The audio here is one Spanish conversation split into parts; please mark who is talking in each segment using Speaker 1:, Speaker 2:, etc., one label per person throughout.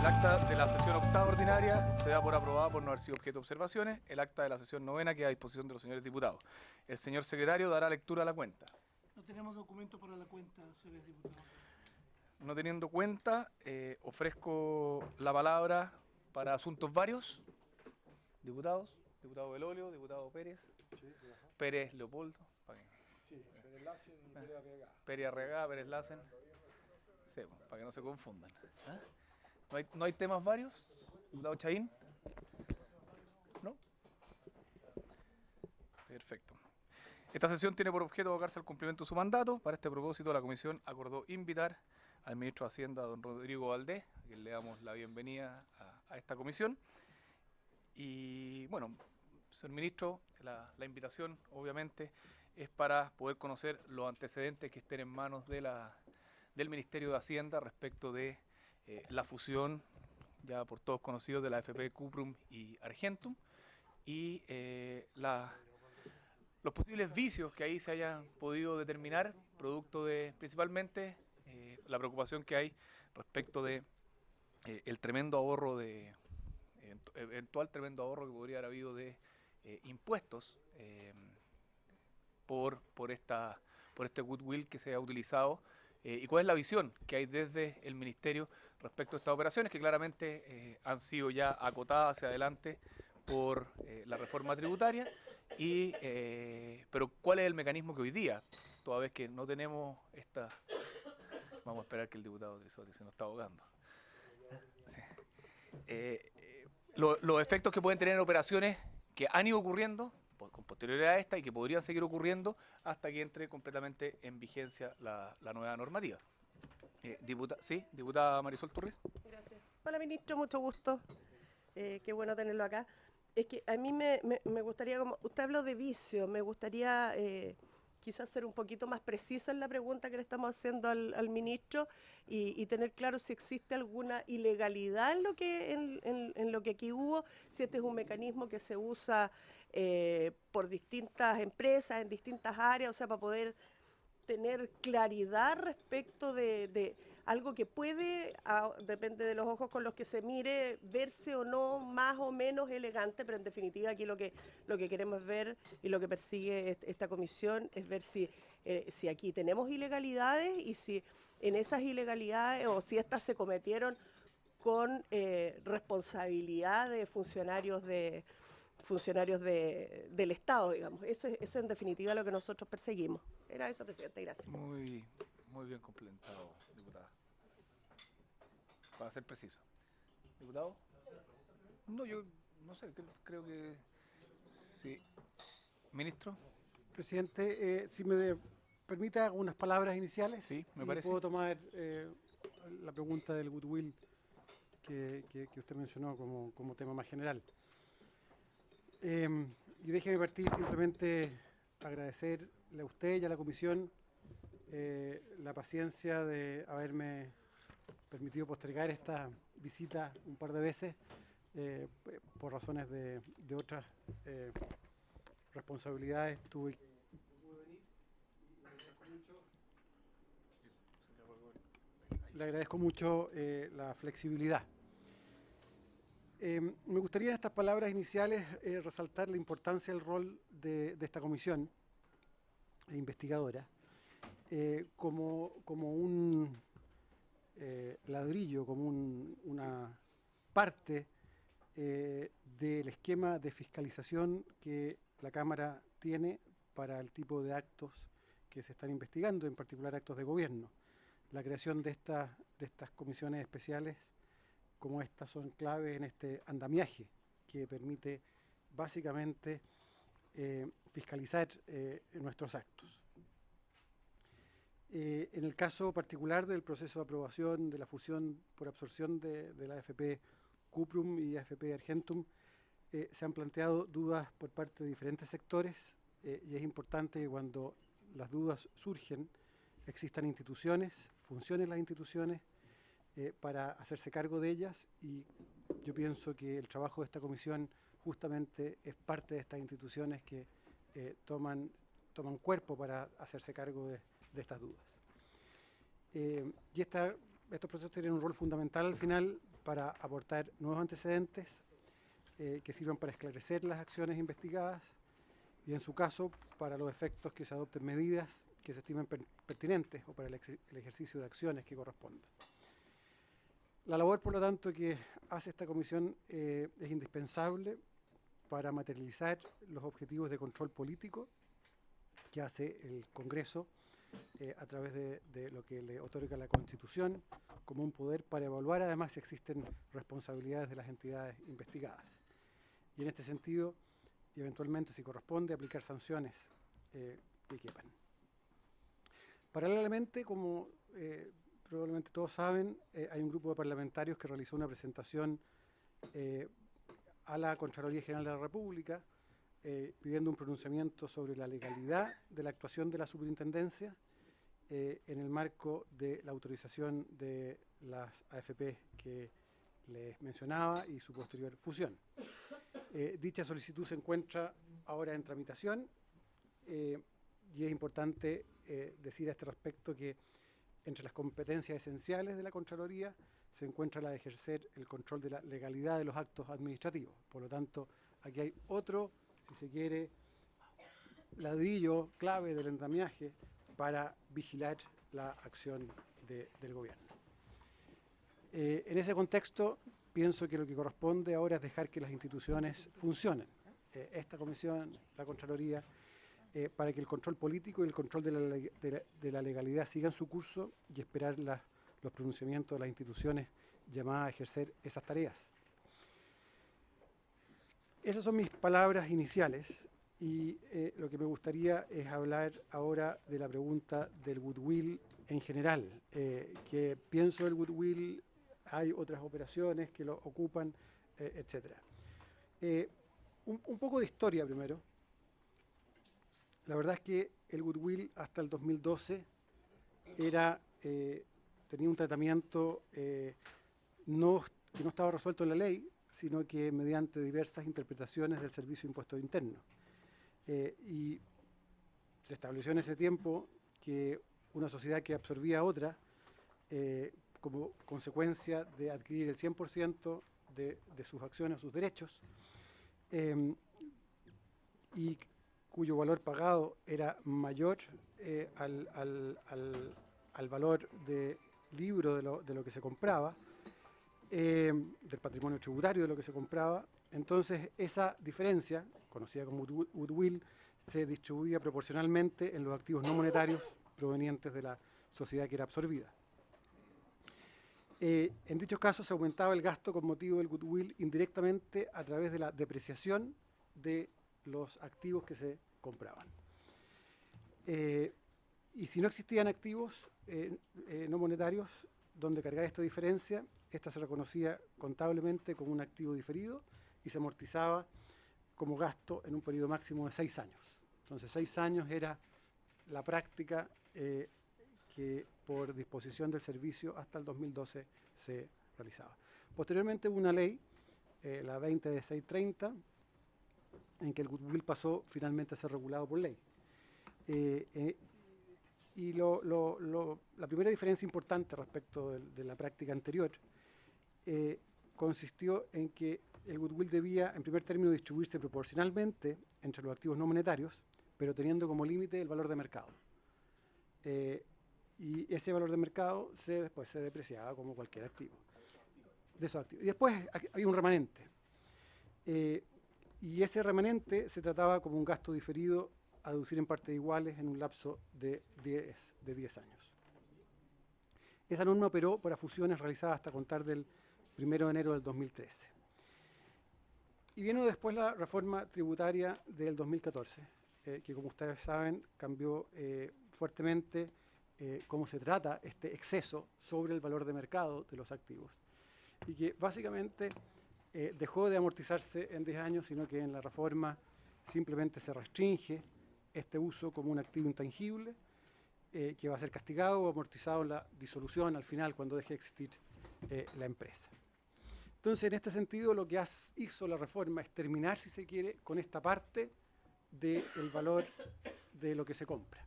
Speaker 1: El acta de la sesión octava ordinaria se da por aprobada por no haber sido objeto de observaciones. El acta de la sesión novena queda a disposición de los señores diputados. El señor secretario dará lectura a la cuenta.
Speaker 2: No tenemos documento para la cuenta, señores diputados.
Speaker 1: No teniendo cuenta, ofrezco la palabra para asuntos varios. Diputados, diputado Belolio, diputado Pérez,
Speaker 3: Sí,
Speaker 1: Pérez Leopoldo,
Speaker 3: sí, Pérez Lassen y Pérez Arriagada.
Speaker 1: Pérez Arregada, Pérez Lassen. Sí, para que no se confundan. ¿Ah? ¿No hay temas varios? Diputado Chaín. ¿No? Perfecto. Esta sesión tiene por objeto abocarse al cumplimiento de su mandato. Para este propósito, la comisión acordó invitar al ministro de Hacienda, don Rodrigo Valdés, a quien le damos la bienvenida a esta comisión. Y bueno, señor ministro, la invitación obviamente es para poder conocer los antecedentes que estén en manos de del Ministerio de Hacienda respecto de la fusión, ya por todos conocidos, de la AFP Cuprum y Argentum, y los posibles vicios que ahí se hayan podido determinar, producto de principalmente la preocupación que hay respecto de el tremendo ahorro eventual tremendo ahorro que podría haber habido de impuestos por este goodwill que se ha utilizado, y cuál es la visión que hay desde el Ministerio respecto a estas operaciones que claramente han sido ya acotadas hacia adelante por la reforma tributaria, pero cuál es el mecanismo que hoy día, toda vez que no tenemos esta... Vamos a esperar que el diputado Trisotti se nos está ahogando. Sí. Los efectos que pueden tener en operaciones que han ido ocurriendo con posterioridad a esta y que podrían seguir ocurriendo hasta que entre completamente en vigencia la nueva normativa. Diputada Marisol Turris.
Speaker 4: Gracias. Hola, ministro, mucho gusto. Qué bueno tenerlo acá. Es que a mí me gustaría, como usted habló de vicio, me gustaría quizás ser un poquito más precisa en la pregunta que le estamos haciendo al ministro y tener claro si existe alguna ilegalidad en lo que aquí hubo, si este es un mecanismo que se usa por distintas empresas, en distintas áreas, o sea, para poder tener claridad respecto de algo que puede, depende de los ojos con los que se mire, verse o no más o menos elegante, pero en definitiva aquí lo que queremos ver y lo que persigue esta comisión es ver si aquí tenemos ilegalidades y si en esas ilegalidades o si estas se cometieron con responsabilidad de funcionarios del Estado, digamos. Eso en definitiva lo que nosotros perseguimos. Era eso, presidente, gracias.
Speaker 1: Muy bien complementado, diputada. Para ser preciso. ¿Diputado? No, yo no sé, creo que sí. ¿Ministro?
Speaker 3: Presidente, si me permite unas palabras iniciales.
Speaker 1: Sí, me parece.
Speaker 3: Puedo tomar la pregunta del goodwill que usted mencionó como tema más general. Y déjeme partir simplemente agradecerle a usted y a la comisión la paciencia de haberme permitido postergar esta visita un par de veces por razones de otras responsabilidades. Pude venir y le agradezco mucho la flexibilidad. Me gustaría en estas palabras iniciales resaltar la importancia del rol de esta comisión investigadora como un ladrillo, como una parte del esquema de fiscalización que la Cámara tiene para el tipo de actos que se están investigando, en particular actos de gobierno. La creación de estas comisiones especiales como estas son claves en este andamiaje que permite básicamente fiscalizar nuestros actos. En el caso particular del proceso de aprobación de la fusión por absorción de la AFP Cuprum y AFP Argentum, se han planteado dudas por parte de diferentes sectores y es importante que cuando las dudas surgen existan instituciones, funcionen las instituciones para hacerse cargo de ellas, y yo pienso que el trabajo de esta comisión justamente es parte de estas instituciones que toman cuerpo para hacerse cargo de estas dudas. Y estos procesos tienen un rol fundamental al final para aportar nuevos antecedentes que sirvan para esclarecer las acciones investigadas y, en su caso, para los efectos que se adopten medidas que se estimen pertinentes o para el ejercicio de acciones que correspondan. La labor, por lo tanto, que hace esta comisión es indispensable para materializar los objetivos de control político que hace el Congreso a través de lo que le otorga la Constitución como un poder para evaluar además si existen responsabilidades de las entidades investigadas. Y en este sentido, y eventualmente, si corresponde, aplicar sanciones que quepan. Paralelamente, como probablemente todos saben, hay un grupo de parlamentarios que realizó una presentación a la Contraloría General de la República pidiendo un pronunciamiento sobre la legalidad de la actuación de la superintendencia en el marco de la autorización de las AFP que les mencionaba y su posterior fusión. Dicha solicitud se encuentra ahora en tramitación y es importante decir a este respecto que entre las competencias esenciales de la Contraloría se encuentra la de ejercer el control de la legalidad de los actos administrativos. Por lo tanto, aquí hay otro, si se quiere, ladrillo clave del andamiaje para vigilar la acción del gobierno. En ese contexto, pienso que lo que corresponde ahora es dejar que las instituciones funcionen. Esta comisión, la Contraloría, para que el control político y el control de la legalidad sigan su curso y esperar los pronunciamientos de las instituciones llamadas a ejercer esas tareas. Esas son mis palabras iniciales y lo que me gustaría es hablar ahora de la pregunta del goodwill en general. Que pienso del goodwill, hay otras operaciones que lo ocupan, etc. Un poco de historia primero. La verdad es que el goodwill hasta el 2012 tenía un tratamiento que no estaba resuelto en la ley, sino que mediante diversas interpretaciones del Servicio de Impuestos Internos. Y se estableció en ese tiempo que una sociedad que absorbía a otra, como consecuencia de adquirir el 100% de sus acciones, sus derechos, y cuyo valor pagado era mayor al valor de libro de lo que se compraba, del patrimonio tributario de lo que se compraba. Entonces esa diferencia, conocida como goodwill, se distribuía proporcionalmente en los activos no monetarios provenientes de la sociedad que era absorbida. En dichos casos se aumentaba el gasto con motivo del goodwill indirectamente a través de la depreciación de los activos que se compraban. Y si no existían activos no monetarios donde cargar esta diferencia, esta se reconocía contablemente como un activo diferido y se amortizaba como gasto en un periodo máximo de 6 años. Entonces 6 años era la práctica que por disposición del servicio hasta el 2012 se realizaba. Posteriormente hubo una ley, la 20.630, en que el goodwill pasó finalmente a ser regulado por ley. Y la primera diferencia importante respecto de la práctica anterior consistió en que el goodwill debía, en primer término, distribuirse proporcionalmente entre los activos no monetarios, pero teniendo como límite el valor de mercado. Y ese valor de mercado después se depreciaba como cualquier activo de esos activos. Y después había un remanente. Y ese remanente se trataba como un gasto diferido a deducir en partes iguales en un lapso de 10 años. Esa norma operó para fusiones realizadas hasta contar del 1 de enero del 2013. Y vino después la reforma tributaria del 2014, que como ustedes saben cambió fuertemente cómo se trata este exceso sobre el valor de mercado de los activos. Y que básicamente dejó de amortizarse en 10 años, sino que en la reforma simplemente se restringe este uso como un activo intangible que va a ser castigado o amortizado en la disolución al final cuando deje de existir la empresa. Entonces, en este sentido, lo que hizo la reforma es terminar, si se quiere, con esta parte del valor de lo que se compra.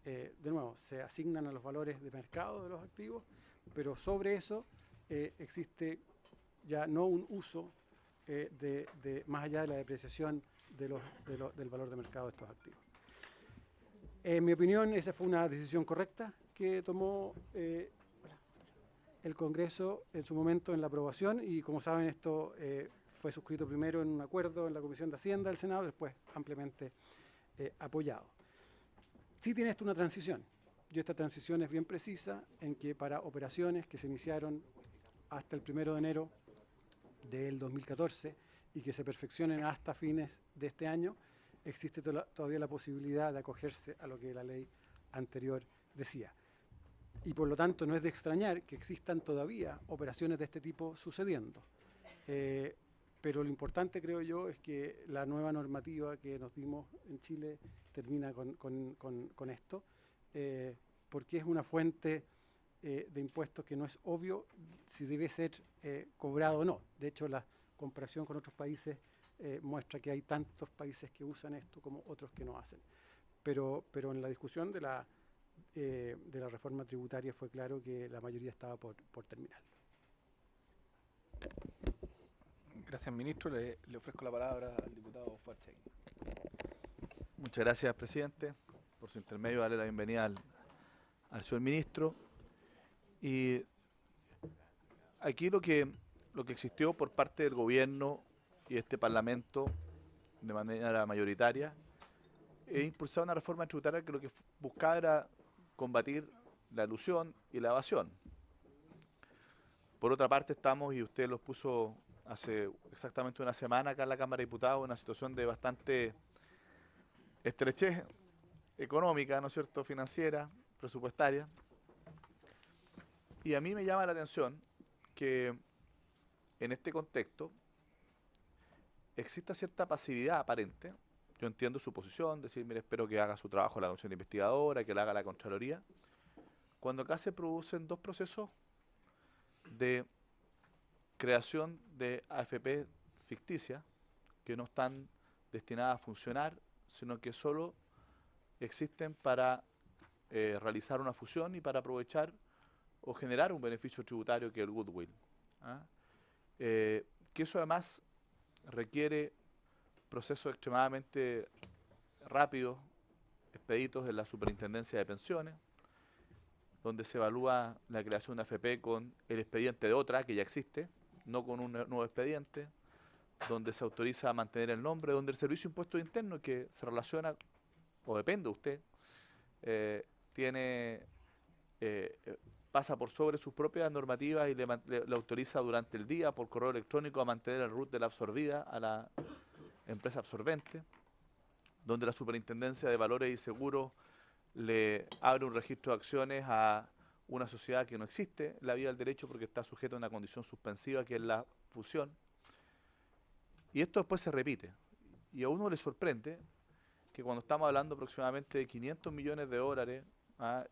Speaker 3: De nuevo, se asignan a los valores de mercado de los activos, pero sobre eso existe ya no un uso más allá de la depreciación del valor de mercado de estos activos. En mi opinión, esa fue una decisión correcta que tomó el Congreso en su momento en la aprobación, y como saben, esto fue suscrito primero en un acuerdo en la Comisión de Hacienda del Senado, después ampliamente apoyado. Sí tiene esto una transición, y esta transición es bien precisa en que para operaciones que se iniciaron hasta el 1 de enero del 2014 y que se perfeccionen hasta fines de este año, existe todavía la posibilidad de acogerse a lo que la ley anterior decía. Y por lo tanto no es de extrañar que existan todavía operaciones de este tipo sucediendo. Pero lo importante, creo yo, es que la nueva normativa que nos dimos en Chile termina con esto, porque es una fuente de impuestos que no es obvio si debe ser cobrado o no. De hecho, la comparación con otros países muestra que hay tantos países que usan esto como otros que no hacen. Pero en la discusión de la reforma tributaria fue claro que la mayoría estaba por terminar.
Speaker 1: Gracias, ministro. Le ofrezco la palabra al diputado Schwarzenegger.
Speaker 5: Muchas gracias, presidente. Por su intermedio, darle la bienvenida al señor ministro. Y aquí lo que existió por parte del gobierno y este parlamento de manera mayoritaria es impulsar una reforma tributaria que lo que buscaba era combatir la elusión y la evasión. Por otra parte, estamos, y usted los puso hace exactamente una semana acá en la Cámara de Diputados, en una situación de bastante estrechez económica, ¿no es cierto?, financiera, presupuestaria. Y a mí me llama la atención que en este contexto exista cierta pasividad aparente. Yo entiendo su posición, decir, mire, espero que haga su trabajo la comisión investigadora, que la haga la Contraloría, cuando acá se producen dos procesos de creación de AFP ficticias que no están destinadas a funcionar, sino que solo existen para realizar una fusión y para aprovechar o generar un beneficio tributario que es el goodwill. Que eso además requiere procesos extremadamente rápidos, expeditos en la Superintendencia de Pensiones, donde se evalúa la creación de AFP con el expediente de otra que ya existe, no con un nuevo expediente, donde se autoriza a mantener el nombre, donde el Servicio de Impuestos Internos, que se relaciona, o depende de usted, pasa por sobre sus propias normativas y le autoriza durante el día por correo electrónico a mantener el RUT de la absorbida a la empresa absorbente, donde la Superintendencia de Valores y Seguros le abre un registro de acciones a una sociedad que no existe en la vía del derecho porque está sujeta a una condición suspensiva que es la fusión. Y esto después se repite. Y a uno le sorprende que cuando estamos hablando aproximadamente de 500 millones de dólares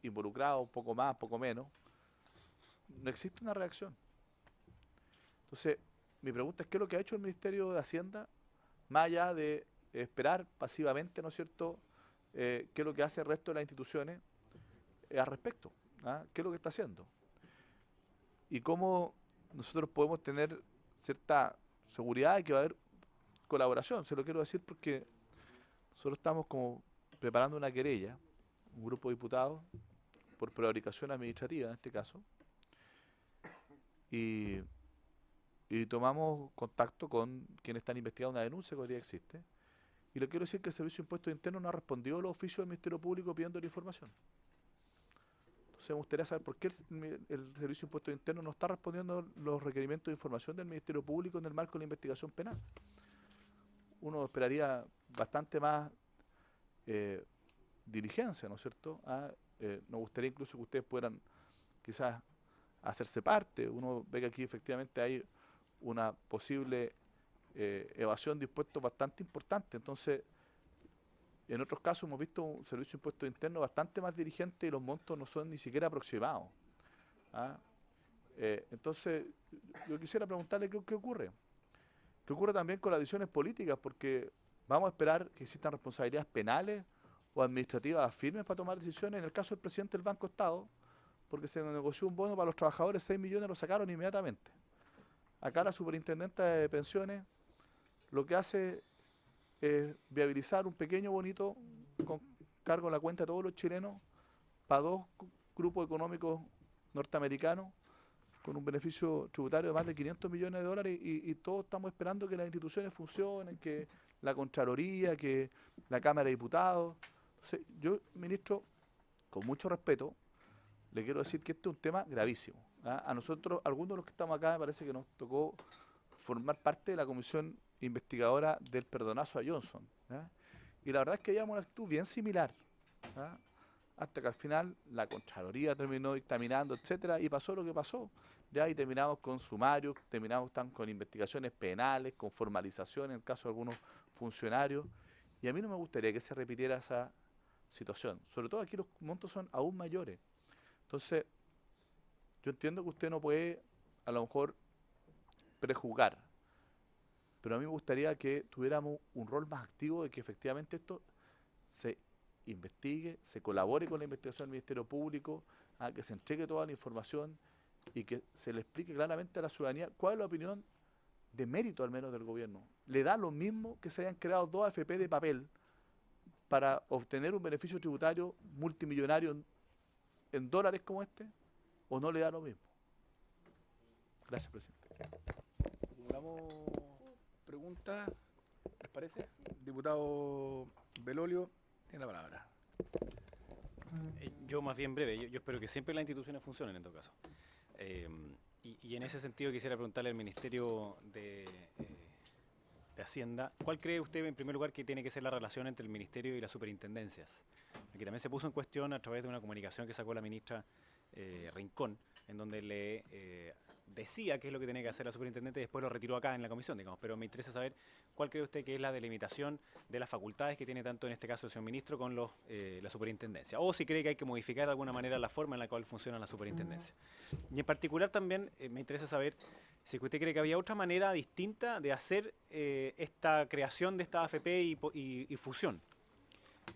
Speaker 5: involucrados, poco más, poco menos, no existe una reacción. Entonces, mi pregunta es, ¿qué es lo que ha hecho el Ministerio de Hacienda, más allá de esperar pasivamente, ¿no es cierto?, qué es lo que hace el resto de las instituciones al respecto? ¿Qué es lo que está haciendo? Y cómo nosotros podemos tener cierta seguridad de que va a haber colaboración. Se lo quiero decir porque nosotros estamos como preparando una querella, un grupo de diputados, por prevaricación administrativa en este caso, y tomamos contacto con quienes están investigando una denuncia que hoy día existe. Y le quiero decir que el Servicio de Impuestos Internos no ha respondido a los oficios del Ministerio Público pidiendo la información. Entonces me gustaría saber por qué el Servicio de Impuestos Internos no está respondiendo los requerimientos de información del Ministerio Público en el marco de la investigación penal. Uno esperaría bastante más diligencia, ¿no es cierto? Nos gustaría incluso que ustedes puedan quizás hacerse parte. Uno ve que aquí efectivamente hay una posible evasión de impuestos bastante importante. Entonces, en otros casos hemos visto un servicio de impuestos internos bastante más dirigente y los montos no son ni siquiera aproximados. Entonces, yo quisiera preguntarle qué ocurre. ¿Qué ocurre también con las decisiones políticas? Porque vamos a esperar que existan responsabilidades penales o administrativas firmes para tomar decisiones. En el caso del presidente del Banco Estado, porque se negoció un bono para los trabajadores, 6 millones lo sacaron inmediatamente. Acá la superintendenta de pensiones lo que hace es viabilizar un pequeño bonito con cargo a la cuenta de todos los chilenos para dos grupos económicos norteamericanos con un beneficio tributario de más de 500 millones de dólares y todos estamos esperando que las instituciones funcionen, que la Contraloría, que la Cámara de Diputados. Entonces, yo, ministro, con mucho respeto, le quiero decir que este es un tema gravísimo. ¿Ah? A nosotros, algunos de los que estamos acá, me parece que nos tocó formar parte de la comisión investigadora del perdonazo a Johnson. ¿Ah? Y la verdad es que llevamos una actitud bien similar. ¿Ah? Hasta que al final la Contraloría terminó dictaminando, etcétera, y pasó lo que pasó. Ya y terminamos con sumarios, terminamos con investigaciones penales, con formalización en el caso de algunos funcionarios. Y a mí no me gustaría que se repitiera esa situación. Sobre todo aquí los montos son aún mayores. Entonces, yo entiendo que usted no puede, a lo mejor, prejuzgar. Pero a mí me gustaría que tuviéramos un rol más activo de que efectivamente esto se investigue, se colabore con la investigación del Ministerio Público, que se entregue toda la información y que se le explique claramente a la ciudadanía cuál es la opinión de mérito al menos del gobierno. ¿Le da lo mismo que se hayan creado 2 AFP de papel para obtener un beneficio tributario multimillonario en dólares como este? ¿O no le da lo mismo? Gracias, presidente.
Speaker 1: Acumulamos preguntas, ¿les parece? Diputado Belolio, tiene la palabra.
Speaker 6: Yo más bien breve, yo espero que siempre las instituciones funcionen en todo caso. Y en ese sentido quisiera preguntarle al Ministerio de Hacienda, ¿cuál cree usted en primer lugar que tiene que ser la relación entre el Ministerio y las superintendencias? Que también se puso en cuestión a través de una comunicación que sacó la ministra Rincón, en donde le decía qué es lo que tenía que hacer la superintendente y después lo retiró acá en la comisión, digamos. Pero me interesa saber cuál cree usted que es la delimitación de las facultades que tiene tanto en este caso el señor ministro con la superintendencia, o si cree que hay que modificar de alguna manera la forma en la cual funciona la superintendencia. Y en particular también me interesa saber si usted cree que había otra manera distinta de hacer esta creación de esta AFP y fusión.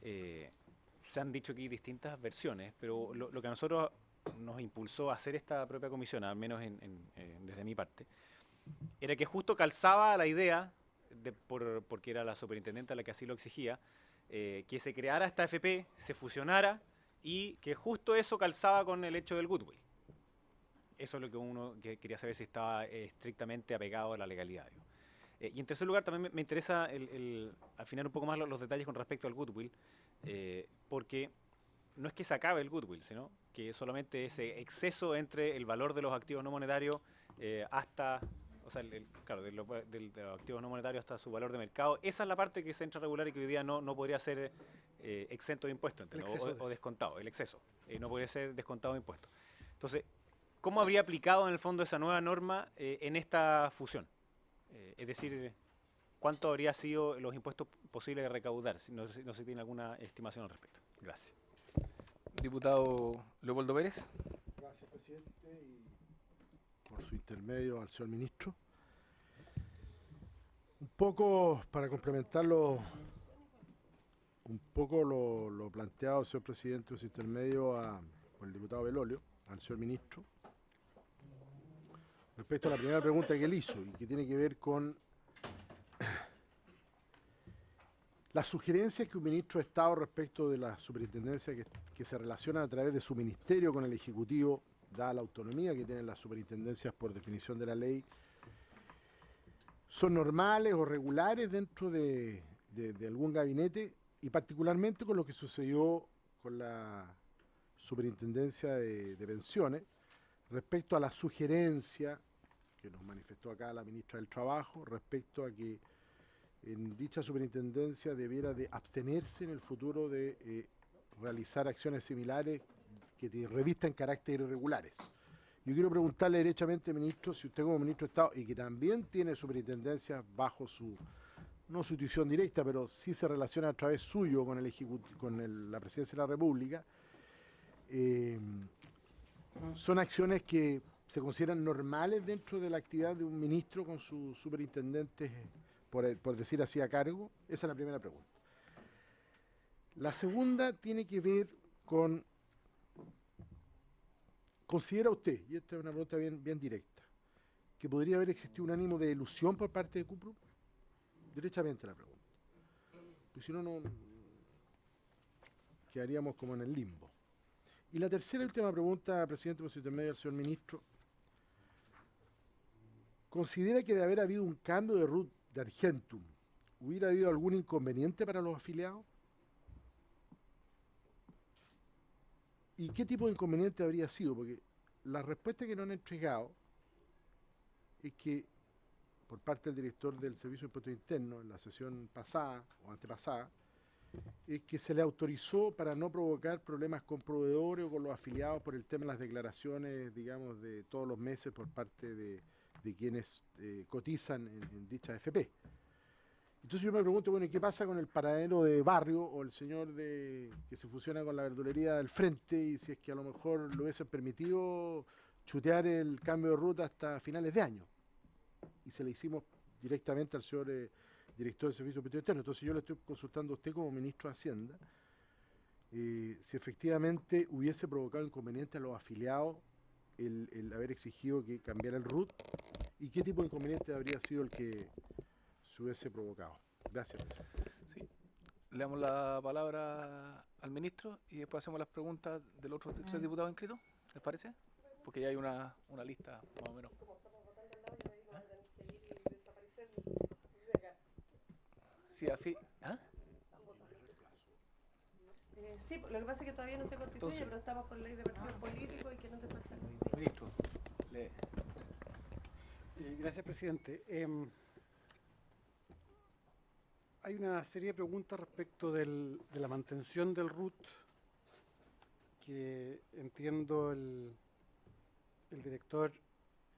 Speaker 6: Se han dicho aquí distintas versiones, pero lo que a nosotros nos impulsó a hacer esta propia comisión, al menos desde mi parte, era que justo calzaba la idea, porque era la superintendente la que así lo exigía, que se creara esta AFP, se fusionara y que justo eso calzaba con el hecho del goodwill. Eso es lo que uno quería saber si estaba estrictamente apegado a la legalidad. Y en tercer lugar también me interesa afinar un poco más los detalles con respecto al goodwill, porque no es que se acabe el goodwill, sino que solamente ese exceso entre el valor de los activos no monetarios hasta, o sea, claro, de los activos no monetarios hasta su valor de mercado, esa es la parte que se entra a regular y que hoy día no podría ser exento de impuestos, o descontado, el exceso, no podría ser descontado de impuestos. Entonces, ¿cómo habría aplicado en el fondo esa nueva norma en esta fusión? Es decir, ¿cuánto habría sido los impuestos posibles de recaudar? No sé si tiene alguna estimación al respecto. Gracias.
Speaker 1: Diputado Leopoldo Pérez.
Speaker 7: Gracias, presidente, y por su intermedio al señor ministro. Un poco para complementarlo, un poco lo planteado, señor presidente, por su intermedio por el diputado Belolio, al señor ministro, respecto a la primera pregunta que él hizo y que tiene que ver con las sugerencias que un ministro de Estado respecto de la superintendencia que se relacionan a través de su ministerio con el Ejecutivo, dada la autonomía que tienen las superintendencias por definición de la ley, son normales o regulares dentro de algún gabinete, y particularmente con lo que sucedió con la superintendencia de pensiones respecto a la sugerencia que nos manifestó acá la ministra del Trabajo respecto a que en dicha superintendencia debiera de abstenerse en el futuro de realizar acciones similares que revisten caracteres irregulares. Yo quiero preguntarle derechamente, ministro, si usted como ministro de Estado, y que también tiene superintendencias bajo su, no su institución directa, pero sí se relaciona a través suyo con el con la Presidencia de la República, son acciones que se consideran normales dentro de la actividad de un ministro con sus superintendentes, por decir así, a cargo. Esa es la primera pregunta. La segunda tiene que ver con, ¿considera usted, y esta es una pregunta bien directa, que podría haber existido un ánimo de elusión por parte de Cuprum? Derechamente la pregunta. Pues si no, no quedaríamos como en el limbo. Y la tercera y última pregunta, presidente, por su intermedio al señor ministro. ¿Considera que de haber habido un cambio de RUT de Argentum, hubiera habido algún inconveniente para los afiliados? ¿Y qué tipo de inconveniente habría sido? Porque la respuesta que nos han entregado es que por parte del director del Servicio de Impuestos Internos en la sesión pasada o antepasada, es que se le autorizó para no provocar problemas con proveedores o con los afiliados por el tema de las declaraciones, digamos, de todos los meses por parte de quienes cotizan en dicha AFP. Entonces yo me pregunto, bueno, ¿y qué pasa con el paradero de barrio o el señor que se fusiona con la verdulería del frente, y si es que a lo mejor le hubiesen permitido chutear el cambio de ruta hasta finales de año? Y se le hicimos directamente al señor director del Servicio de Impuestos Internos. Entonces yo le estoy consultando a usted como ministro de Hacienda si efectivamente hubiese provocado inconveniente a los afiliados el haber exigido que cambiara el RUT, y qué tipo de inconveniente habría sido el que se hubiese provocado. Gracias, presidente.
Speaker 1: Sí. Le damos la palabra al ministro y después hacemos las preguntas de los otros 3 diputados inscritos. ¿Les parece? Porque ya hay una lista más o menos. Sí, así. ¿Ah?
Speaker 4: Sí, lo que pasa es que todavía no se constituye,
Speaker 1: Entonces,
Speaker 4: pero estamos con ley de partidos políticos y que no te pasa.
Speaker 1: Ministro, le...
Speaker 3: Gracias, presidente. Hay una serie de preguntas respecto de la mantención del RUT que entiendo el director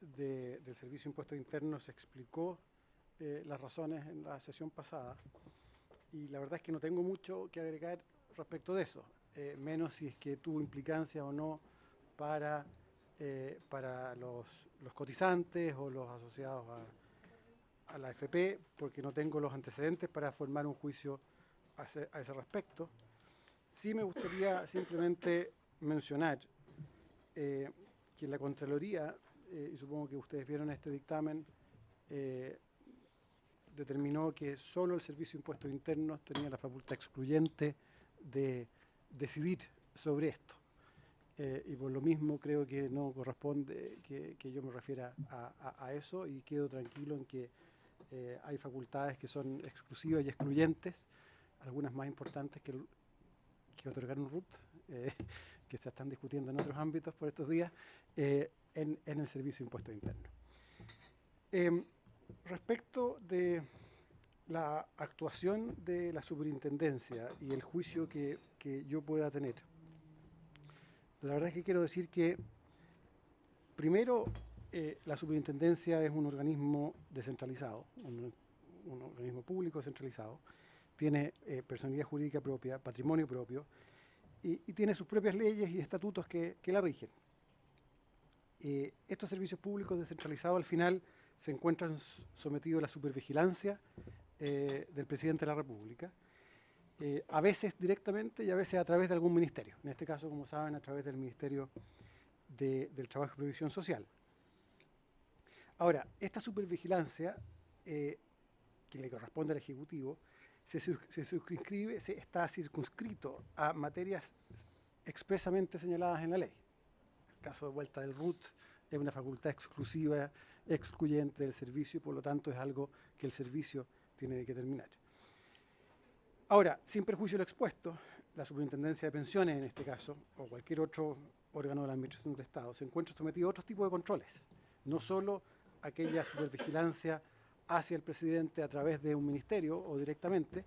Speaker 3: del Servicio de Impuestos Internos explicó las razones en la sesión pasada, y la verdad es que no tengo mucho que agregar respecto de eso, menos si es que tuvo implicancia o no para los cotizantes o los asociados a la AFP, porque no tengo los antecedentes para formar un juicio a ese respecto. Sí me gustaría simplemente mencionar que la Contraloría, y supongo que ustedes vieron este dictamen, determinó que solo el Servicio de Impuestos Internos tenía la facultad excluyente de decidir sobre esto. Y por lo mismo creo que no corresponde que yo me refiera a eso, y quedo tranquilo en que hay facultades que son exclusivas y excluyentes, algunas más importantes que otorgar un RUT, que se están discutiendo en otros ámbitos por estos días, en el Servicio de Impuestos Internos. Respecto de la actuación de la superintendencia y el juicio que yo pueda tener, la verdad es que quiero decir que, primero, la superintendencia es un organismo descentralizado, un organismo público descentralizado, tiene personalidad jurídica propia, patrimonio propio, y tiene sus propias leyes y estatutos que la rigen. Estos servicios públicos descentralizados al final se encuentran sometidos a la supervigilancia del presidente de la República, a veces directamente y a veces a través de algún ministerio. En este caso, como saben, a través del Ministerio del Trabajo y Previsión Social. Ahora, esta supervigilancia, que le corresponde al Ejecutivo, está circunscrito a materias expresamente señaladas en la ley. El caso de vuelta del RUT es una facultad exclusiva, excluyente del servicio, y por lo tanto es algo que el servicio tiene que determinar. Ahora, sin perjuicio de lo expuesto, la Superintendencia de Pensiones, en este caso, o cualquier otro órgano de la Administración del Estado, se encuentra sometido a otros tipos de controles, no solo aquella supervigilancia hacia el presidente a través de un ministerio o directamente,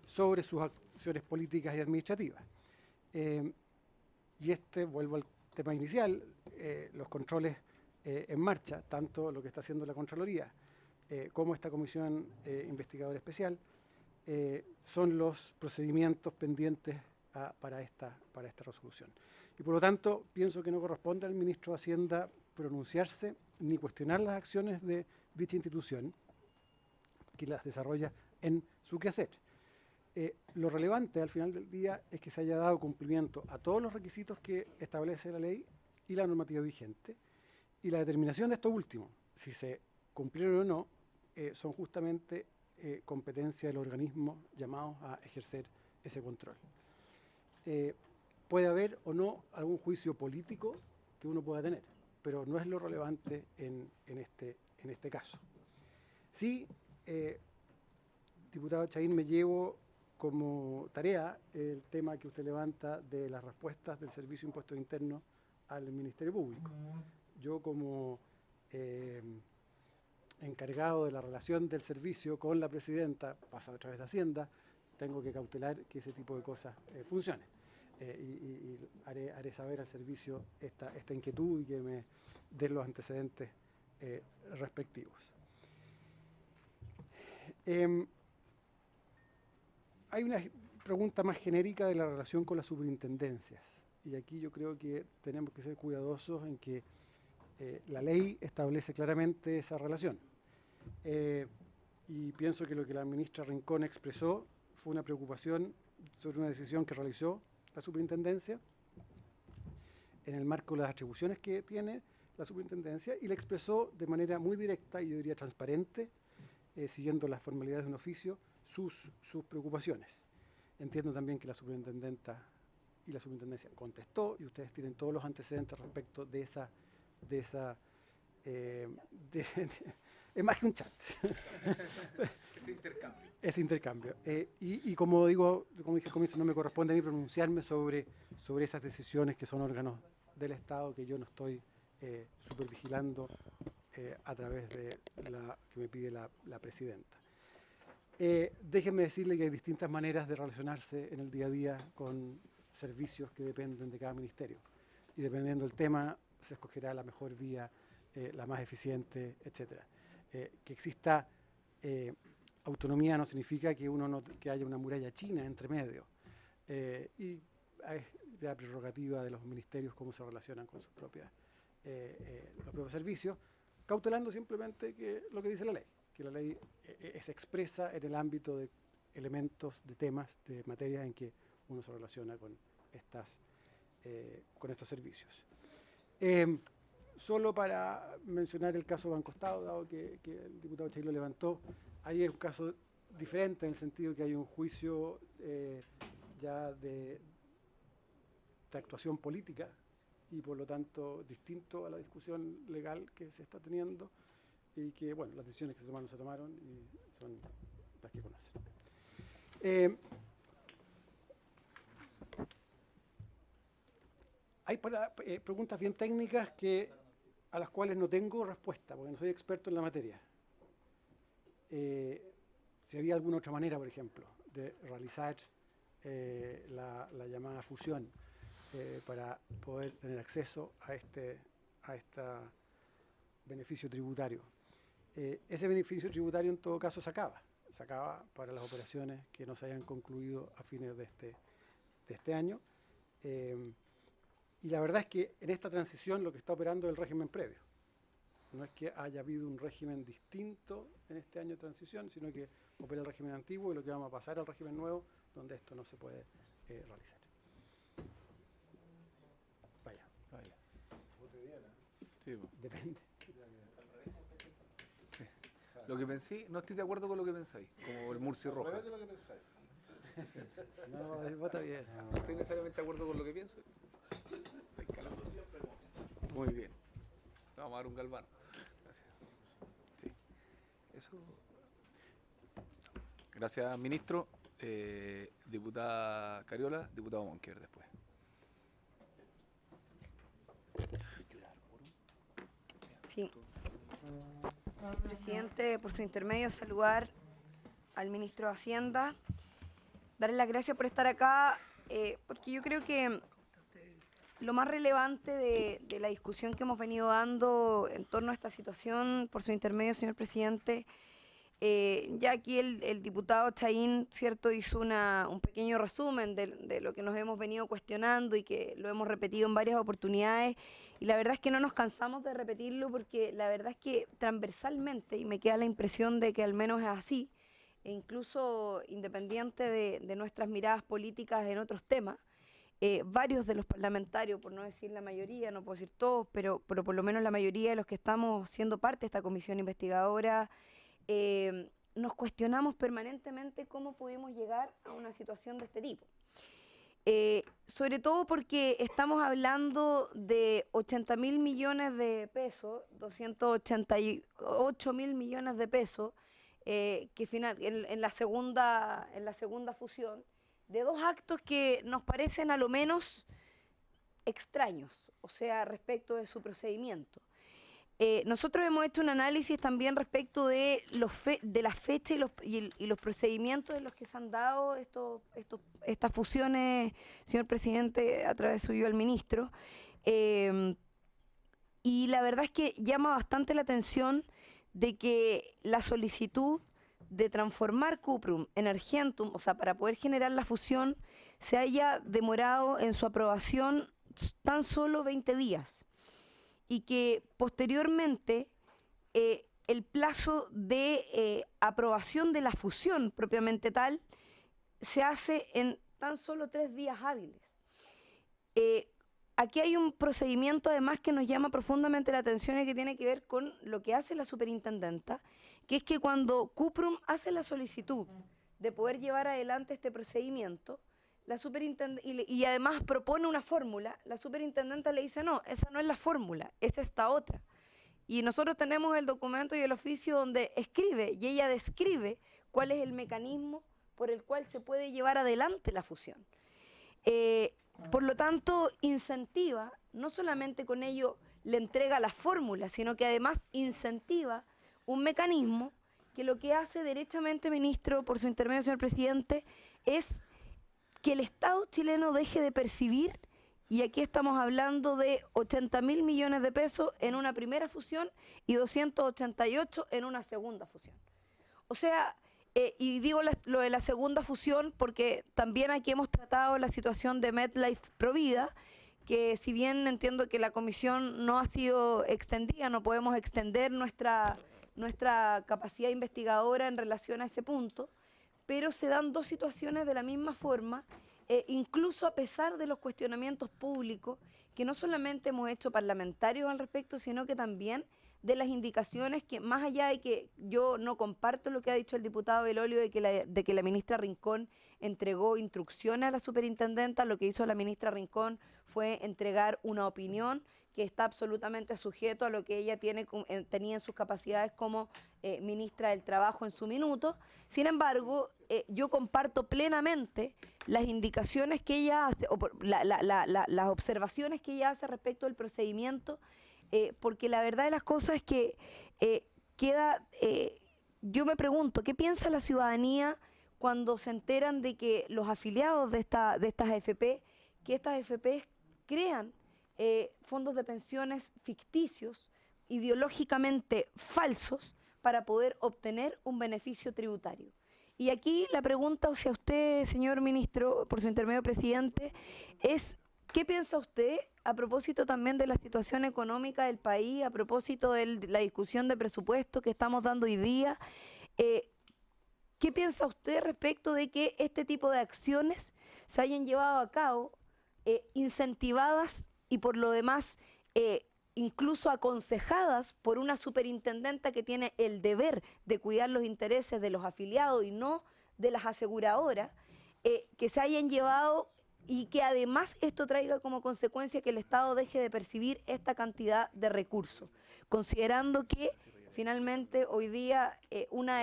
Speaker 3: sobre sus acciones políticas y administrativas. Y vuelvo al tema inicial, los controles en marcha, tanto lo que está haciendo la Contraloría como esta comisión investigadora especial, son los procedimientos pendientes para esta resolución. Y por lo tanto, pienso que no corresponde al ministro de Hacienda pronunciarse ni cuestionar las acciones de dicha institución, que las desarrolla en su quehacer. Lo relevante al final del día es que se haya dado cumplimiento a todos los requisitos que establece la ley y la normativa vigente, Y la determinación de esto último, si se cumplieron o no, son justamente competencia de los organismos llamados a ejercer ese control. Puede haber o no algún juicio político que uno pueda tener, pero no es lo relevante en este caso. Sí, diputado Chahín, me llevo como tarea el tema que usted levanta de las respuestas del Servicio de Impuestos Internos al Ministerio Público. Yo como encargado de la relación del servicio con la presidenta, pasado a través de Hacienda, tengo que cautelar que ese tipo de cosas funcionen. Y haré saber al servicio esta inquietud y que me den los antecedentes respectivos. Hay una pregunta más genérica de la relación con las superintendencias. Y aquí yo creo que tenemos que ser cuidadosos en que la ley establece claramente esa relación. Y pienso que lo que la ministra Rincón expresó fue una preocupación sobre una decisión que realizó la superintendencia en el marco de las atribuciones que tiene la superintendencia, y la expresó de manera muy directa y yo diría transparente, siguiendo las formalidades de un oficio, sus preocupaciones. Entiendo también que la superintendenta y la superintendencia contestó, y ustedes tienen todos los antecedentes respecto de esa es más que un chat.
Speaker 1: Ese intercambio.
Speaker 3: Ese intercambio. Y como dije al comienzo, no me corresponde a mí pronunciarme sobre esas decisiones que son órganos del Estado, que yo no estoy supervigilando a través de la que me pide la presidenta. Déjenme decirle que hay distintas maneras de relacionarse en el día a día con servicios que dependen de cada ministerio. Y dependiendo del tema, se escogerá la mejor vía, la más eficiente, etc. Que exista autonomía no significa que haya una muralla china entre medio. Y es la prerrogativa de los ministerios cómo se relacionan con sus los propios servicios, cautelando simplemente que lo que dice la ley, que la ley es expresa en el ámbito de elementos, de temas, de materias en que uno se relaciona con estos servicios. Solo para mencionar el caso Banco Estado, dado que el diputado Chahín lo levantó, ahí es un caso diferente en el sentido que hay un juicio ya de actuación política y por lo tanto distinto a la discusión legal que se está teniendo, y que, bueno, las decisiones que se tomaron y son las que conocen. Hay preguntas bien técnicas a las cuales no tengo respuesta, porque no soy experto en la materia. Si había alguna otra manera, por ejemplo, de realizar la llamada fusión para poder tener acceso a este beneficio tributario. Ese beneficio tributario en todo caso se acaba para las operaciones que no se hayan concluido a fines de este año. Y la verdad es que en esta transición lo que está operando es el régimen previo. No es que haya habido un régimen distinto en este año de transición, sino que opera el régimen antiguo y lo que vamos a pasar al régimen nuevo, donde esto no se puede realizar. Vaya.
Speaker 1: Sí, pues.
Speaker 3: Depende.
Speaker 1: Sí. Lo que pensé, no estoy de acuerdo con lo que pensáis, como el Murci Roja.
Speaker 7: de lo que pensáis.
Speaker 3: No, está bien.
Speaker 1: No estoy necesariamente de acuerdo con lo que pienso. Estáis calando siempre. Muy bien. Vamos a dar un galvano. Gracias. Sí. Eso. Gracias, ministro. Diputada Cariola, diputado Monker después.
Speaker 8: Sí. Presidente, por su intermedio, saludar al ministro de Hacienda, darle las gracias por estar acá, porque yo creo que lo más relevante de la discusión que hemos venido dando en torno a esta situación, por su intermedio, señor presidente, ya aquí el diputado Chahín, cierto, hizo un pequeño resumen de lo que nos hemos venido cuestionando y que lo hemos repetido en varias oportunidades, y la verdad es que no nos cansamos de repetirlo, porque la verdad es que transversalmente, y me queda la impresión de que al menos es así, e incluso independiente de nuestras miradas políticas en otros temas, varios de los parlamentarios, por no decir la mayoría, no puedo decir todos, pero por lo menos la mayoría de los que estamos siendo parte de esta comisión investigadora, nos cuestionamos permanentemente cómo pudimos llegar a una situación de este tipo. Sobre todo porque estamos hablando de 80.000 millones de pesos, 288.000 millones de pesos, que en la segunda fusión, de dos actos que nos parecen a lo menos extraños, o sea, respecto de su procedimiento. Nosotros hemos hecho un análisis también respecto de la fecha y los procedimientos en los que se han dado estas fusiones, señor presidente, a través suyo al ministro. Y la verdad es que llama bastante la atención de que la solicitud de transformar Cuprum en Argentum, o sea, para poder generar la fusión, se haya demorado en su aprobación tan solo 20 días. Y que posteriormente el plazo de aprobación de la fusión propiamente tal se hace en tan solo 3 días hábiles. Aquí hay un procedimiento además que nos llama profundamente la atención y que tiene que ver con lo que hace la superintendenta, que es que cuando Cuprum hace la solicitud de poder llevar adelante este procedimiento, la y además propone una fórmula, la superintendente le dice, no, esa no es la fórmula, es esta otra. Y nosotros tenemos el documento y el oficio donde escribe, y ella describe cuál es el mecanismo por el cual se puede llevar adelante la fusión. Por lo tanto, incentiva, no solamente con ello le entrega la fórmula, sino que además incentiva un mecanismo que lo que hace derechamente, ministro, por su intermedio, señor presidente, es que el Estado chileno deje de percibir, y aquí estamos hablando de 80.000 millones de pesos en una primera fusión y 288 en una segunda fusión. O sea, y digo lo de la segunda fusión porque también aquí hemos tratado la situación de MetLife Provida, que si bien entiendo que la comisión no ha sido extendida, no podemos extender nuestra capacidad investigadora en relación a ese punto, pero se dan dos situaciones de la misma forma, incluso a pesar de los cuestionamientos públicos que no solamente hemos hecho parlamentarios al respecto, sino que también de las indicaciones que, más allá de que yo no comparto lo que ha dicho el diputado Belolio de que la ministra Rincón entregó instrucciones a la superintendenta, lo que hizo la ministra Rincón fue entregar una opinión que está absolutamente sujeto a lo que ella tenía en sus capacidades como ministra del Trabajo en su minuto. Sin embargo, yo comparto plenamente las indicaciones que ella hace, o las observaciones que ella hace respecto al procedimiento, porque la verdad de las cosas es que yo me pregunto, ¿qué piensa la ciudadanía cuando se enteran de que los afiliados de estas AFP, que estas AFP crean fondos de pensiones ficticios, ideológicamente falsos, para poder obtener un beneficio tributario? Y aquí la pregunta hacia usted, señor ministro, por su intermedio presidente, es ¿qué piensa usted a propósito también de la situación económica del país, a propósito de la discusión de presupuesto que estamos dando hoy día? ¿Qué piensa usted respecto de que este tipo de acciones se hayan llevado a cabo incentivadas y por lo demás incluso aconsejadas por una superintendenta que tiene el deber de cuidar los intereses de los afiliados y no de las aseguradoras, que se hayan llevado y que además esto traiga como consecuencia que el Estado deje de percibir esta cantidad de recursos, considerando que finalmente hoy día una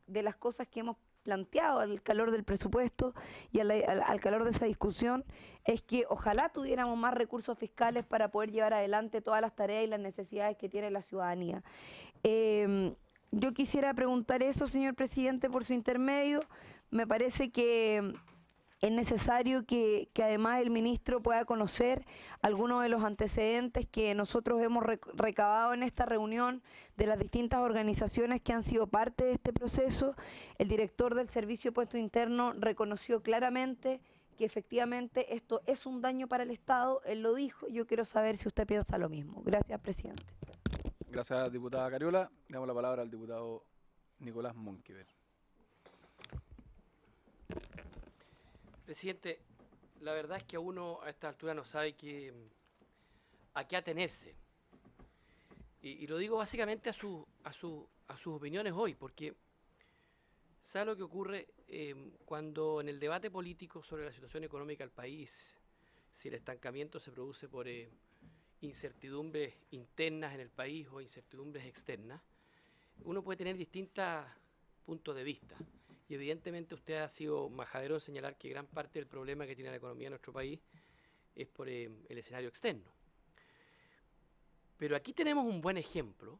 Speaker 8: de las cosas que hemos planteado al calor del presupuesto y al calor de esa discusión es que ojalá tuviéramos más recursos fiscales para poder llevar adelante todas las tareas y las necesidades que tiene la ciudadanía. Yo quisiera preguntar eso, señor presidente, por su intermedio. Me parece que es necesario que además el ministro pueda conocer algunos de los antecedentes que nosotros hemos recabado en esta reunión de las distintas organizaciones que han sido parte de este proceso. El director del Servicio de Puesto Interno reconoció claramente que efectivamente esto es un daño para el Estado, él lo dijo, yo quiero saber si usted piensa lo mismo. Gracias, presidente.
Speaker 1: Gracias, diputada Cariola. Le damos la palabra al diputado Nicolás Monkever.
Speaker 9: Presidente, la verdad es que uno a esta altura no sabe a qué atenerse. Y lo digo básicamente a sus opiniones hoy, porque ¿sabe lo que ocurre cuando en el debate político sobre la situación económica del país, si el estancamiento se produce por incertidumbres internas en el país o incertidumbres externas, uno puede tener distintos puntos de vista? Y evidentemente usted ha sido majadero en señalar que gran parte del problema que tiene la economía de nuestro país es por el escenario externo. Pero aquí tenemos un buen ejemplo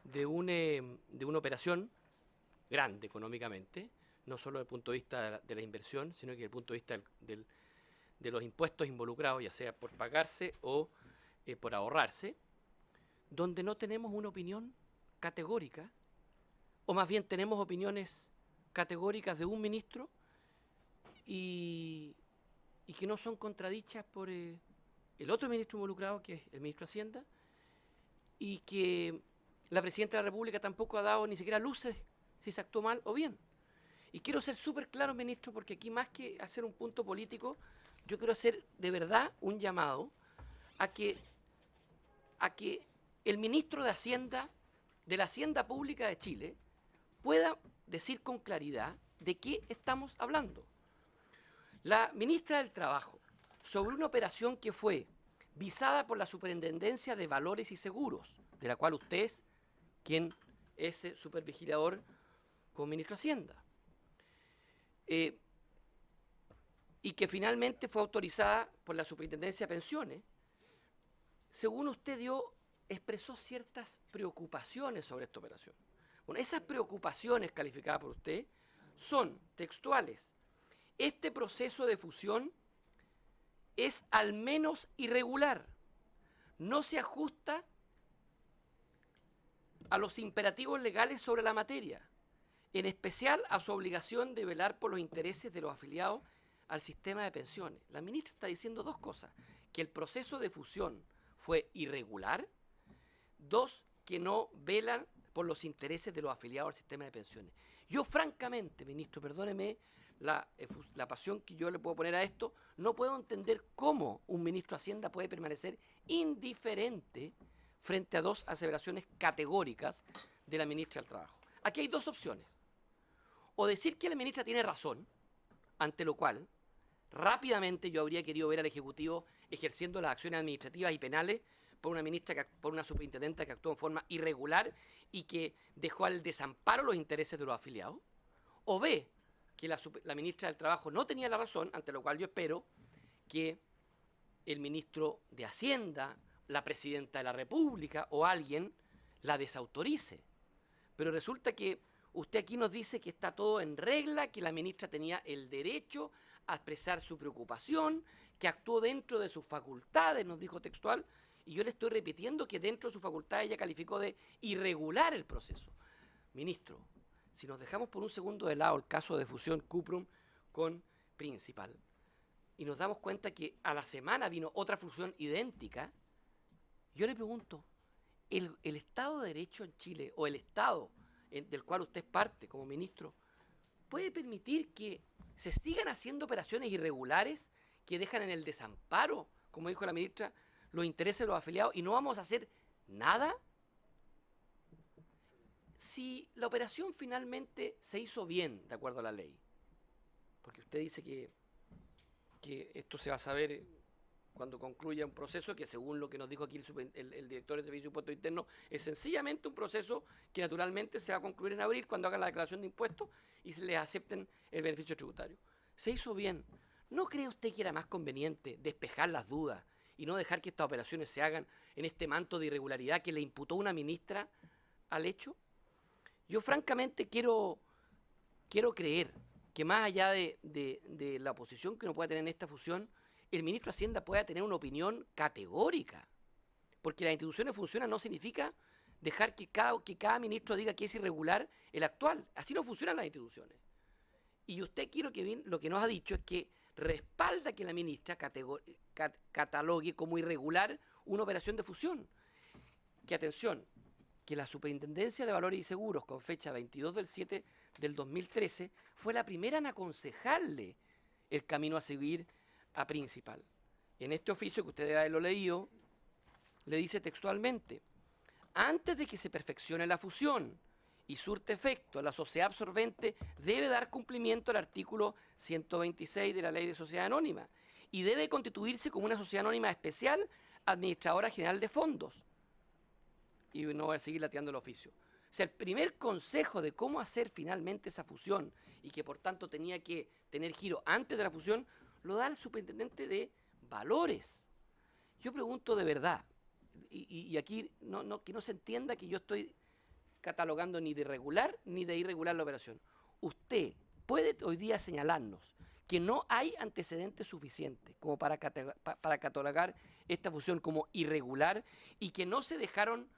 Speaker 9: de una operación grande económicamente, no solo desde el punto de vista de la inversión, sino que desde el punto de vista de los impuestos involucrados, ya sea por pagarse o por ahorrarse, donde no tenemos una opinión categórica, o más bien tenemos opiniones categóricas de un ministro y que no son contradichas por el otro ministro involucrado, que es el ministro de Hacienda, y que la Presidenta de la República tampoco ha dado ni siquiera luces si se actuó mal o bien. Y quiero ser súper claro, ministro, porque aquí más que hacer un punto político, yo quiero hacer de verdad un llamado a que el ministro de Hacienda, de la Hacienda Pública de Chile, pueda decir con claridad de qué estamos hablando. La ministra del Trabajo, sobre una operación que fue visada por la Superintendencia de Valores y Seguros, de la cual usted es quien es supervigilador como ministro de Hacienda, y que finalmente fue autorizada por la Superintendencia de Pensiones, según usted expresó ciertas preocupaciones sobre esta operación. Bueno, esas preocupaciones calificadas por usted son textuales. Este proceso de fusión es al menos irregular, no se ajusta a los imperativos legales sobre la materia, en especial a su obligación de velar por los intereses de los afiliados al sistema de pensiones. La ministra está diciendo dos cosas: que el proceso de fusión fue irregular, dos, que no velan por los intereses de los afiliados al sistema de pensiones. Yo francamente, ministro, perdóneme la pasión que yo le puedo poner a esto, no puedo entender cómo un ministro de Hacienda puede permanecer indiferente frente a dos aseveraciones categóricas de la ministra del Trabajo. Aquí hay dos opciones: o decir que la ministra tiene razón, ante lo cual rápidamente yo habría querido ver al Ejecutivo ejerciendo las acciones administrativas y penales por una ministra, por una superintendenta que actuó en forma irregular y que dejó al desamparo los intereses de los afiliados, o B, que la ministra del Trabajo no tenía la razón, ante lo cual yo espero que el ministro de Hacienda, la Presidenta de la República o alguien la desautorice. Pero resulta que usted aquí nos dice que está todo en regla, que la ministra tenía el derecho a expresar su preocupación, que actuó dentro de sus facultades, nos dijo textual, y yo le estoy repitiendo que dentro de sus facultades ella calificó de irregular el proceso. Ministro, si nos dejamos por un segundo de lado el caso de fusión Cuprum con Principal, y nos damos cuenta que a la semana vino otra fusión idéntica, yo le pregunto, ¿el Estado de Derecho en Chile, o el Estado del cual usted es parte como ministro, puede permitir que se sigan haciendo operaciones irregulares que dejan en el desamparo, como dijo la ministra, los intereses de los afiliados, y no vamos a hacer nada? Si la operación finalmente se hizo bien, de acuerdo a la ley, porque usted dice que esto se va a saber cuando concluya un proceso que, según lo que nos dijo aquí el director del Servicio de Impuestos Internos, es sencillamente un proceso que naturalmente se va a concluir en abril cuando hagan la declaración de impuestos y se les acepten el beneficio tributario. Se hizo bien. ¿No cree usted que era más conveniente despejar las dudas y no dejar que estas operaciones se hagan en este manto de irregularidad que le imputó una ministra al hecho? Yo francamente quiero creer que más allá de la oposición que uno pueda tener en esta fusión, el ministro de Hacienda pueda tener una opinión categórica. Porque las instituciones funcionan no significa dejar que cada ministro diga que es irregular el actual. Así no funcionan las instituciones. Y usted quiero que lo que nos ha dicho es que respalda que la ministra catalogue como irregular una operación de fusión. Que atención, que la Superintendencia de Valores y Seguros, con fecha 22/7/2013, fue la primera en aconsejarle el camino a seguir a principal. En este oficio que usted debe haberlo leído, le dice textualmente: antes de que se perfeccione la fusión y surte efecto, la sociedad absorbente debe dar cumplimiento al artículo 126 de la Ley de Sociedad Anónima y debe constituirse como una sociedad anónima especial administradora general de fondos. Y no voy a seguir lateando el oficio. O sea, el primer consejo de cómo hacer finalmente esa fusión y que por tanto tenía que tener giro antes de la fusión, lo da el superintendente de Valores. Yo pregunto de verdad, y aquí que no se entienda que yo estoy catalogando ni de irregular ni de irregular la operación. Usted puede hoy día señalarnos que no hay antecedentes suficientes como para catalogar esta fusión como irregular y que no se dejaron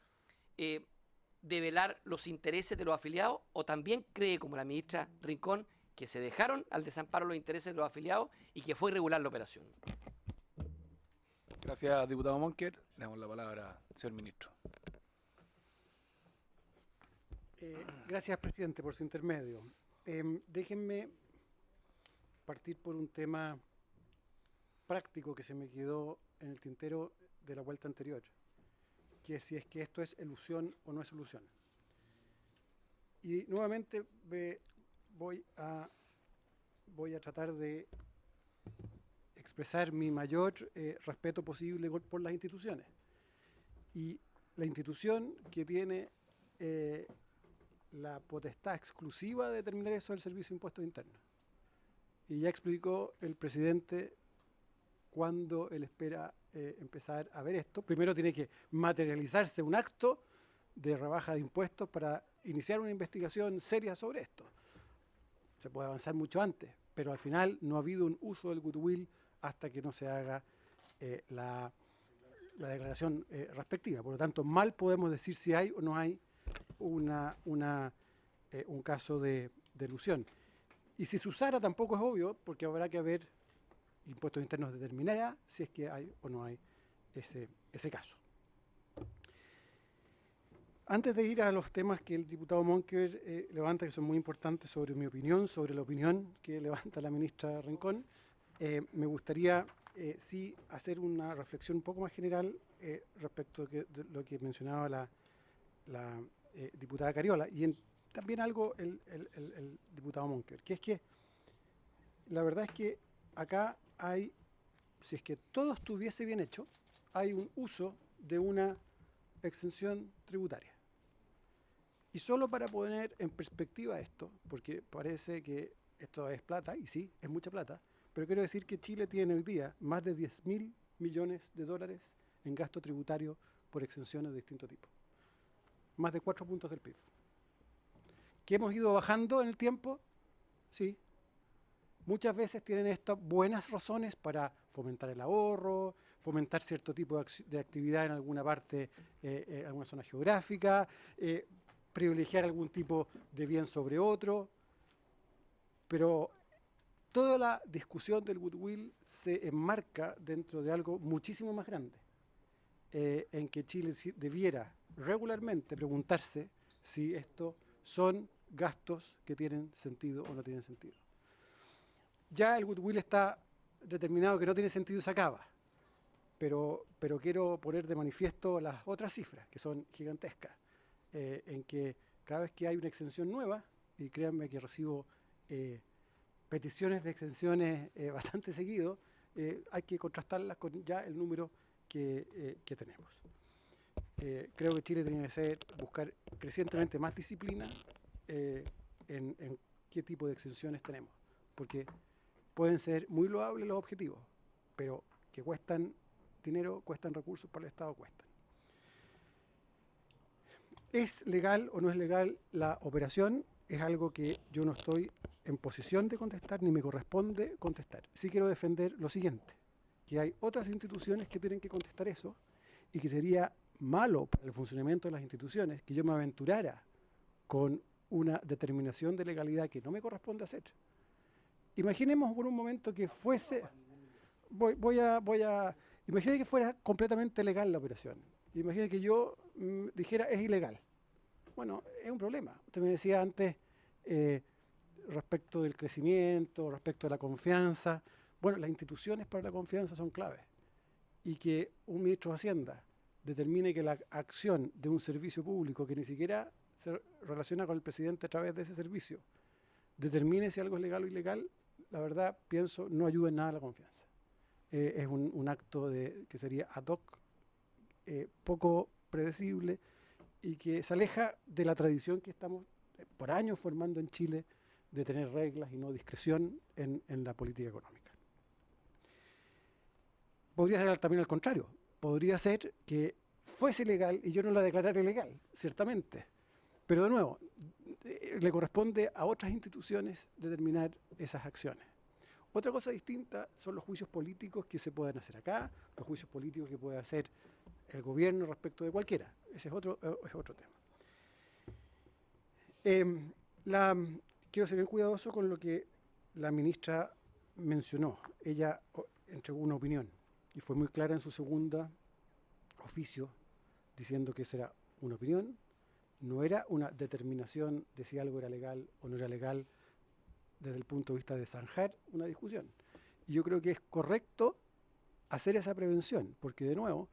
Speaker 9: develar los intereses de los afiliados, o también cree, como la ministra Rincón, que se dejaron al desamparo los intereses de los afiliados y que fue irregular la operación.
Speaker 1: Gracias, diputado Monker. Le damos la palabra al señor ministro.
Speaker 3: Gracias, presidente, por su intermedio. Déjenme partir por un tema práctico que se me quedó en el tintero de la vuelta anterior, que es si es que esto es elusión o no es elusión. Y nuevamente voy a tratar de expresar mi mayor respeto posible por las instituciones. Y la institución que tiene la potestad exclusiva de determinar eso es el Servicio de Impuestos Internos. Y ya explicó el presidente cuándo él espera empezar a ver esto. Primero tiene que materializarse un acto de rebaja de impuestos para iniciar una investigación seria sobre esto. Se puede avanzar mucho antes, pero al final no ha habido un uso del goodwill hasta que no se haga la declaración respectiva. Por lo tanto, mal podemos decir si hay o no hay un caso de elusión. Y si se usara tampoco es obvio, porque habrá que haber impuestos internos determinará si es que hay o no hay ese caso. Antes de ir a los temas que el diputado Monker levanta, que son muy importantes sobre mi opinión, sobre la opinión que levanta la ministra Rincón, me gustaría sí hacer una reflexión un poco más general respecto de lo que mencionaba la diputada Cariola y también algo el diputado Monker, que es que la verdad es que acá hay, si es que todo estuviese bien hecho, hay un uso de una exención tributaria. Y solo para poner en perspectiva esto, porque parece que esto es plata, y sí, es mucha plata, pero quiero decir que Chile tiene hoy día más de 10.000 millones de dólares en gasto tributario por exenciones de distinto tipo. Más de 4 puntos del PIB. ¿Que hemos ido bajando en el tiempo? Sí. Muchas veces tienen estas buenas razones para fomentar el ahorro, fomentar cierto tipo de actividad en alguna parte, en alguna zona geográfica, privilegiar algún tipo de bien sobre otro, pero toda la discusión del goodwill se enmarca dentro de algo muchísimo más grande, en que Chile debiera regularmente preguntarse si estos son gastos que tienen sentido o no tienen sentido. Ya el goodwill está determinado que no tiene sentido y se acaba, pero quiero poner de manifiesto las otras cifras, que son gigantescas, en que cada vez que hay una exención nueva, y créanme que recibo peticiones de exenciones bastante seguido, hay que contrastarlas con ya el número que tenemos. Creo que Chile tiene que buscar crecientemente más disciplina en qué tipo de exenciones tenemos, porque pueden ser muy loables los objetivos, pero que cuestan dinero, cuestan recursos para el Estado, cuestan. ¿Es legal o no es legal la operación? Es algo que yo no estoy en posición de contestar, ni me corresponde contestar. Sí quiero defender lo siguiente, que hay otras instituciones que tienen que contestar eso, y que sería malo para el funcionamiento de las instituciones que yo me aventurara con una determinación de legalidad que no me corresponde hacer. Imaginemos por un momento que fuese, imagine que fuera completamente legal la operación. Imagine que yo dijera es ilegal. Bueno, es un problema. Usted me decía antes respecto del crecimiento, respecto de la confianza. Bueno, las instituciones para la confianza son claves. Y que un ministro de Hacienda determine que la acción de un servicio público que ni siquiera se relaciona con el presidente a través de ese servicio, determine si algo es legal o ilegal, la verdad, pienso, no ayuda en nada a la confianza. Es un acto que sería ad hoc, poco predecible, y que se aleja de la tradición que estamos por años formando en Chile de tener reglas y no discreción en la política económica. Podría ser también al contrario. Podría ser que fuese legal y yo no la declarara ilegal, ciertamente. Pero de nuevo, le corresponde a otras instituciones determinar esas acciones. Otra cosa distinta son los juicios políticos que se pueden hacer acá, los juicios políticos que puede hacer el gobierno respecto de cualquiera. Ese es otro tema. Quiero ser bien cuidadoso con lo que la ministra mencionó. Ella entregó una opinión y fue muy clara en su segunda oficio diciendo que esa era una opinión, no era una determinación de si algo era legal o no era legal desde el punto de vista de zanjar una discusión. Y yo creo que es correcto hacer esa prevención, porque de nuevo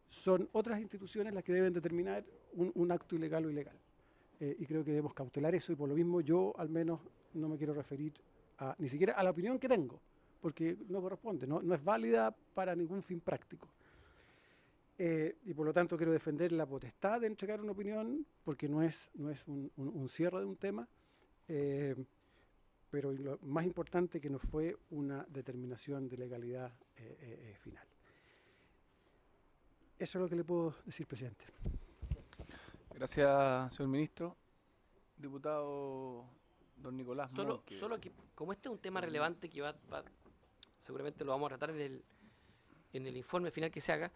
Speaker 3: son otras instituciones las que deben determinar un acto ilegal o ilegal. Y creo que debemos cautelar eso, y por lo mismo yo al menos no me quiero referir ni siquiera a la opinión que tengo, porque no corresponde, no es válida para ningún fin práctico. Y por lo tanto quiero defender la potestad de entregar una opinión, porque no es un cierre de un tema, pero lo más importante que no fue una determinación de legalidad final. Eso es lo que le puedo decir, presidente.
Speaker 1: Gracias, señor ministro. Diputado don Nicolás Monque.
Speaker 9: Solo que, como este es un tema relevante que seguramente lo vamos a tratar en el informe final que se haga,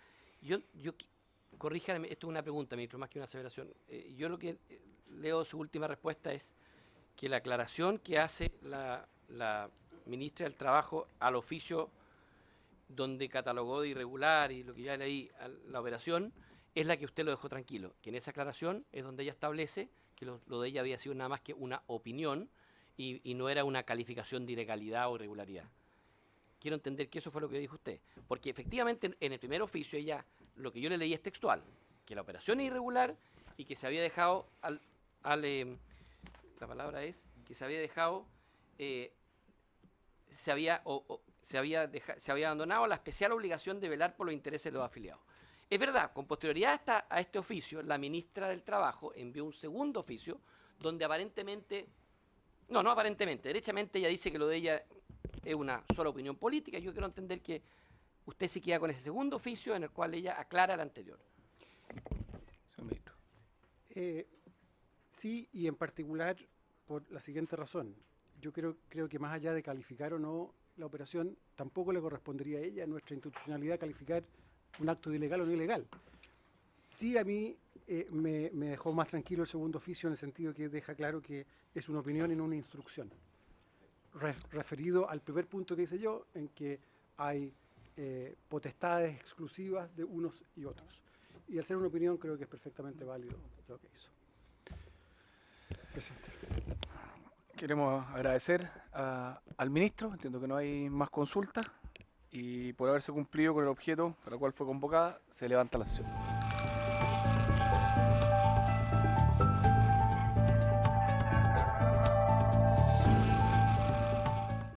Speaker 9: corríjame, esto es una pregunta, ministro, más que una aseveración. Yo lo que leo su última respuesta es que la aclaración que hace la ministra del Trabajo al oficio donde catalogó de irregular y lo que ya leí, la operación, es la que usted lo dejó tranquilo, que en esa aclaración es donde ella establece que lo de ella había sido nada más que una opinión y no era una calificación de ilegalidad o irregularidad. Quiero entender que eso fue lo que dijo usted, porque efectivamente en el primer oficio ella, lo que yo le leí es textual, que la operación es irregular y que se había dejado la palabra es que se había dejado se había abandonado la especial obligación de velar por los intereses de los afiliados. Es verdad, con posterioridad a este oficio, la ministra del Trabajo envió un segundo oficio donde derechamente ella dice que lo de ella es una sola opinión política. Yo quiero entender que usted se queda con ese segundo oficio en el cual ella aclara el anterior.
Speaker 1: Señor ministro.
Speaker 3: Sí, y en particular por la siguiente razón. Yo creo que más allá de calificar o no la operación, tampoco le correspondería a ella, a nuestra institucionalidad, calificar un acto de ilegal o no ilegal. Sí, a mí me dejó más tranquilo el segundo oficio en el sentido que deja claro que es una opinión y no una instrucción. Referido al primer punto que hice yo, en que hay potestades exclusivas de unos y otros. Y al ser una opinión creo que es perfectamente válido lo que hizo. Presidente.
Speaker 1: Queremos agradecer al ministro, entiendo que no hay más consultas, y por haberse cumplido con el objeto para el cual fue convocada, se levanta la sesión.